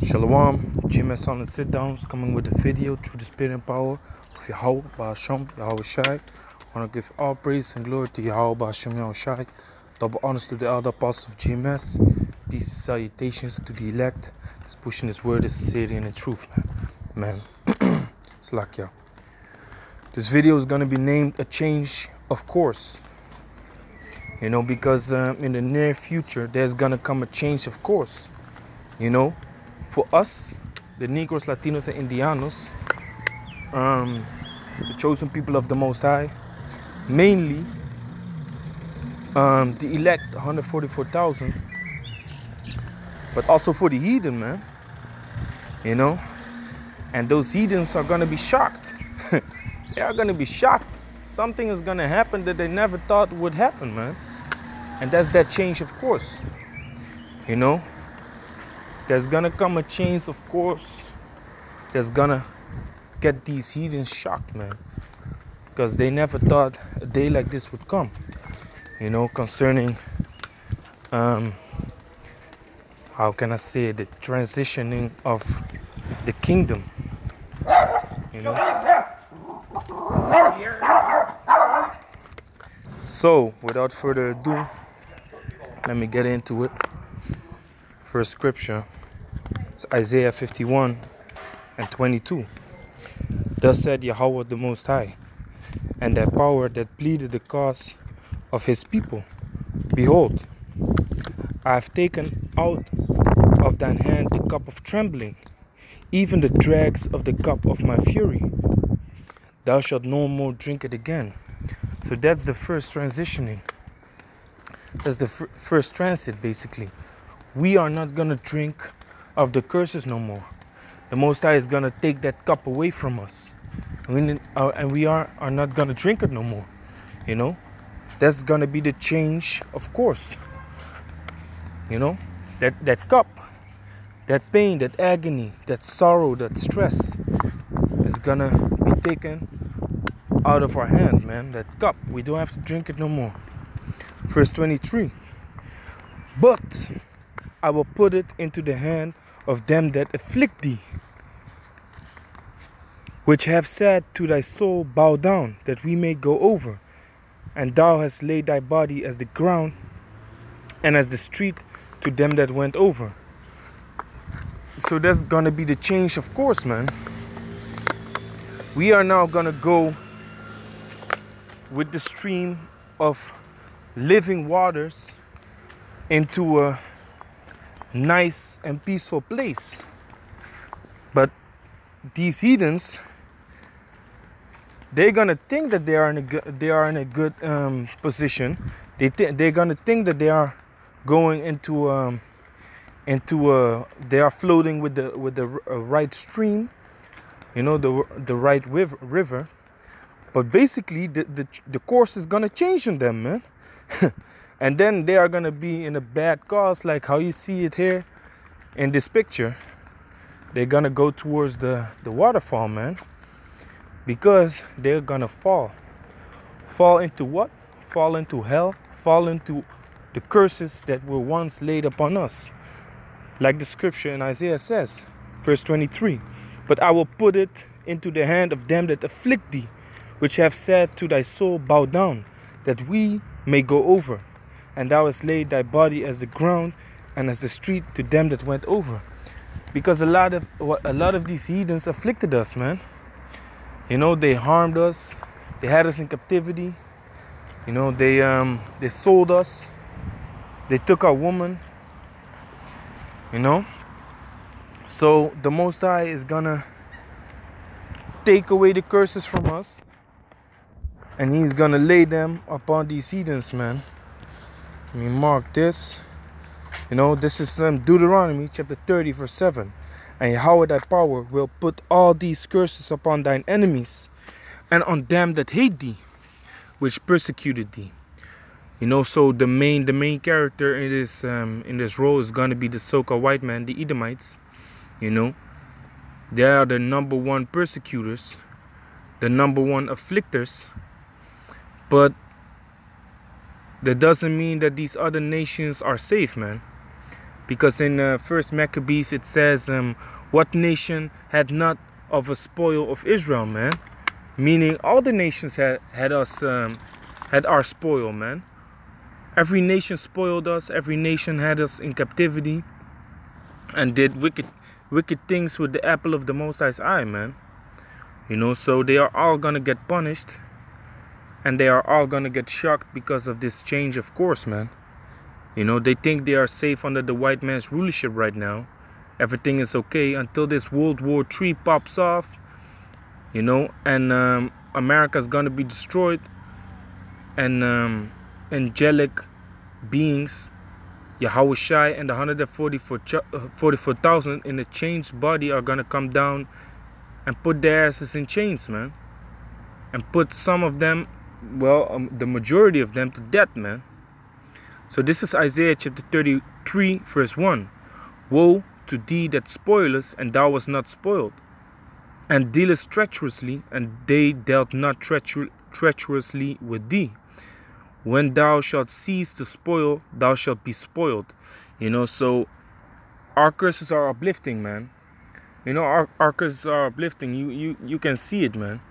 Shalom, GMS on the sit downs, coming with the video through the spirit and power of Yahweh Ba'Hashem, Yahweh Shai. I want to give all praise and glory to Yahweh Ba'Hashem, Yahweh Shai. Double honors to the elder apostles of GMS. Peace and salutations to the elect. Is pushing his word, is sincerity and the truth, man. It's like, yeah. This video is going to be named A Change of Course. You know, because in the near future, there's going to come a change of course. You know, for us, the Negros, Latinos, and Indianos, the chosen people of the Most High, mainly the elect, 144,000, but also for the heathen, man. You know, and those heathens are going to be shocked. They are going to be shocked. Something is going to happen that they never thought would happen, man. And that's that change of course. You know, there's going to come a change of course that's going to get these heathens shocked, man. Because they never thought a day like this would come. You know, concerning, how can I say it, the transitioning of the kingdom. You know. So, without further ado, let me get into it. First scripture, it's Isaiah 51 and 22. Thus said Yahweh the Most High, and that power that pleaded the cause of his people. Behold, I have taken out of thine hand the cup of trembling, even the dregs of the cup of my fury. Thou shalt no more drink it again. So that's the first transitioning. That's the first transit, basically. We are not going to drink of the curses no more. The Most High is going to take that cup away from us. And we are not going to drink it no more. You know, that's going to be the change, of course. You know, that cup, that pain, that agony, that sorrow, that stress is going to be taken out of our hand, man. That cup, we don't have to drink it no more. Verse 23. But I will put it into the hand of them that afflict thee, which have said to thy soul, bow down, that we may go over. And thou hast laid thy body as the ground, and as the street to them that went over. So that's gonna be the change of course, man. We are now gonna go with the stream of living waters into a nice and peaceful place. But these heathens, they're gonna think that they are in a good position. They're gonna think that they are going into they are floating with the right stream, you know, the right river. But basically, the course is gonna change on them, man. And then they are gonna be in a bad cause, like how you see it here in this picture. They're gonna go towards the waterfall, man, because they're gonna fall into what? Fall into hell, fall into the curses that were once laid upon us, like the scripture in Isaiah says, verse 23. But I will put it into the hand of them that afflict thee, which have said to thy soul, bow down, that we may go over. And thou hast laid thy body as the ground, and as the street to them that went over. Because a lot of these heathens afflicted us, man. You know, they harmed us. They had us in captivity. You know, they sold us. They took our woman. You know. So the Most High is gonna take away the curses from us, and he's gonna lay them upon these heathens, man. Let me mark this. You know, this is Deuteronomy chapter 30 verse 7. And Yahweh thy power will put all these curses upon thine enemies, and on them that hate thee, which persecuted thee. You know, so the main character in this role is gonna be the so-called white man, the Edomites. You know, they are the number one persecutors, the number one afflictors. But that doesn't mean that these other nations are safe, man. because in First Maccabees it says, "What nation had not of a spoil of Israel, man?" Meaning all the nations had our spoil, man. Every nation spoiled us. Every nation had us in captivity, and did wicked things with the apple of the Most High's eye, man. You know, so they are all gonna get punished, and they are all gonna get shocked because of this change of course, man. You know, they think they are safe under the white man's rulership right now. Everything is okay until this World War III pops off, you know, and America's gonna be destroyed, and angelic beings, Yahushai and the 144,000 in a changed body are gonna come down and put their asses in chains, man, and put some of them, well, the majority of them, to death, man. So this is Isaiah chapter 33 verse 1. Woe to thee that spoilest, and thou wast not spoiled, and dealest treacherously, and they dealt not treacherously with thee. When thou shalt cease to spoil, thou shalt be spoiled. You know, so our curses are uplifting, man. You know, our curses are uplifting. You can see it, man.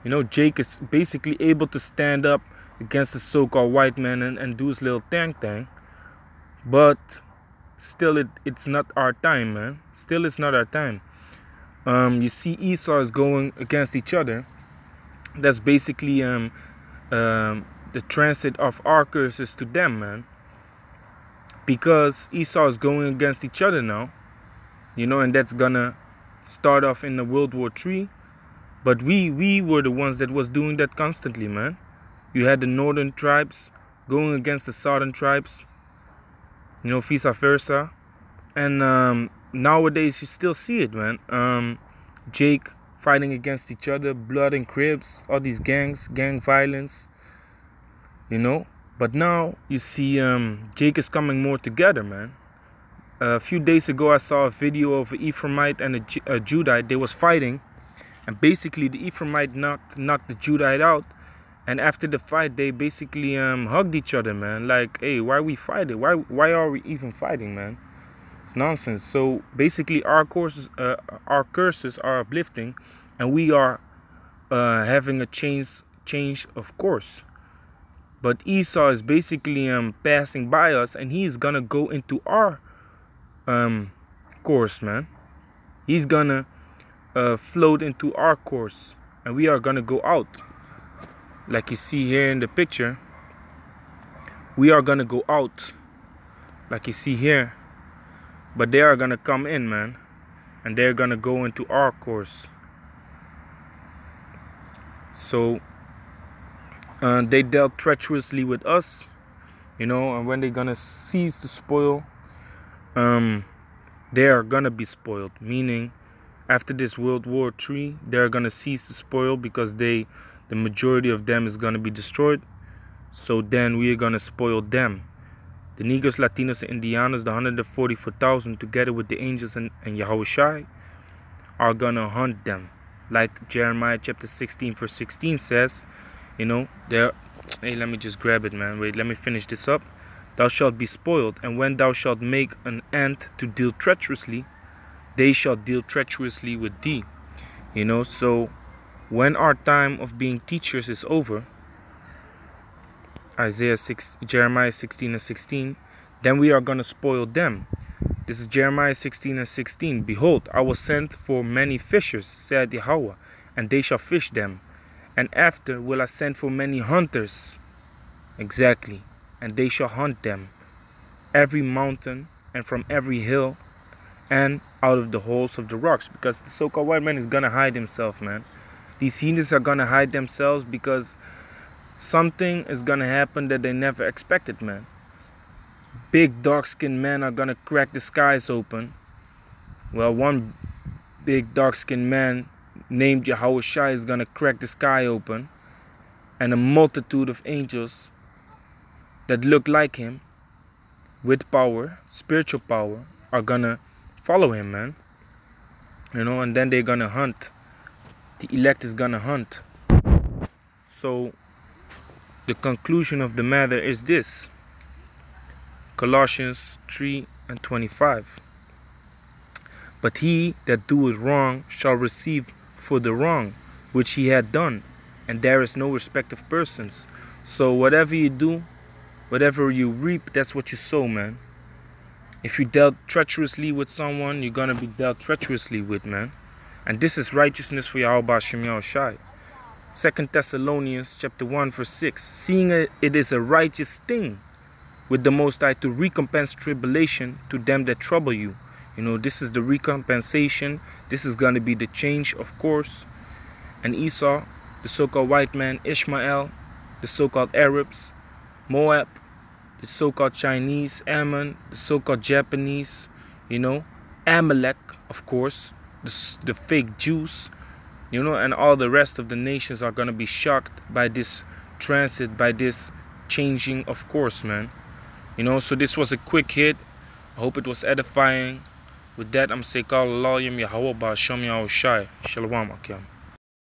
You know, Jake is basically able to stand up against the so-called white man and do his little thing. But still, it's not our time, man. Still, it's not our time. You see, Esau is going against each other. That's basically the transit of our curses to them, man. Because Esau is going against each other now, you know, and that's gonna start off in the World War III. But we were the ones that was doing that constantly, man. You had the northern tribes going against the southern tribes, you know, vice versa. And nowadays you still see it, man. Jake fighting against each other, blood and Crips, all these gangs, gang violence, you know. But now you see Jake is coming more together, man. A few days ago I saw a video of an Ephraimite and a Judite. They was fighting, and basically the Ephraimite knocked the Judite out. And after the fight, they basically hugged each other, man. Like, hey, why are we fighting? Why are we even fighting, man? It's nonsense. So basically, our curses are uplifting, and we are having a change of course. But Esau is basically passing by us, and he's gonna go into our course, man. He's gonna float into our course, and we are gonna go out. Like you see here in the picture, we are gonna go out, like you see here. But they are gonna come in, man, and they're gonna go into our course. So they dealt treacherously with us, you know, and when they're gonna cease to spoil, they are gonna be spoiled. Meaning, after this World War III, they're gonna cease to spoil because the majority of them is gonna be destroyed. So then we are gonna spoil them. The Negros, Latinos, and Indianos, the 144,000, together with the angels and Yahushai, are gonna hunt them. Like Jeremiah chapter 16 verse 16 says, you know, hey, let me just grab it, man. Wait, let me finish this up. Thou shalt be spoiled, and when thou shalt make an end to deal treacherously, they shall deal treacherously with thee. You know, so when our time of being teachers is over, Jeremiah 16 and 16, then we are going to spoil them. This is Jeremiah 16 and 16. Behold, I will send for many fishers, said Yahweh, and they shall fish them. And after will I send for many hunters. Exactly. And they shall hunt them. Every mountain and from every hill and out of the holes of the rocks. Because the so-called white man is going to hide himself, man. These heathens are going to hide themselves because something is going to happen that they never expected, man. Big dark-skinned men are going to crack the skies open. Well, one big dark-skinned man named Yahushai is going to crack the sky open. And a multitude of angels that look like him with power, spiritual power, are going to follow him, man. You know, and then they're going to hunt. The elect is going to hunt. So the conclusion of the matter is this. Colossians 3 and 25. But he that doeth wrong shall receive for the wrong which he had done, and there is no respect of persons. So whatever you do, whatever you reap, that's what you sow, man. If you dealt treacherously with someone, you're gonna be dealt treacherously with, man. And this is righteousness for Yahweh Shem Yahushai. 2 Thessalonians chapter 1 verse 6. Seeing it is a righteous thing with the Most High to recompense tribulation to them that trouble you. You know, this is the recompensation. This is going to be the change, of course. And Esau, the so-called white man, Ishmael, the so-called Arabs, Moab, the so-called Chinese, Ammon, the so-called Japanese, you know, Amalek, of course, the fake Jews, you know, and all the rest of the nations are going to be shocked by this transit, by this changing, of course, man. You know, so this was a quick hit. I hope it was edifying. With that, I'm saying, call Allah Yahweh Ba'Shem Yahushai. Shalom, Akim.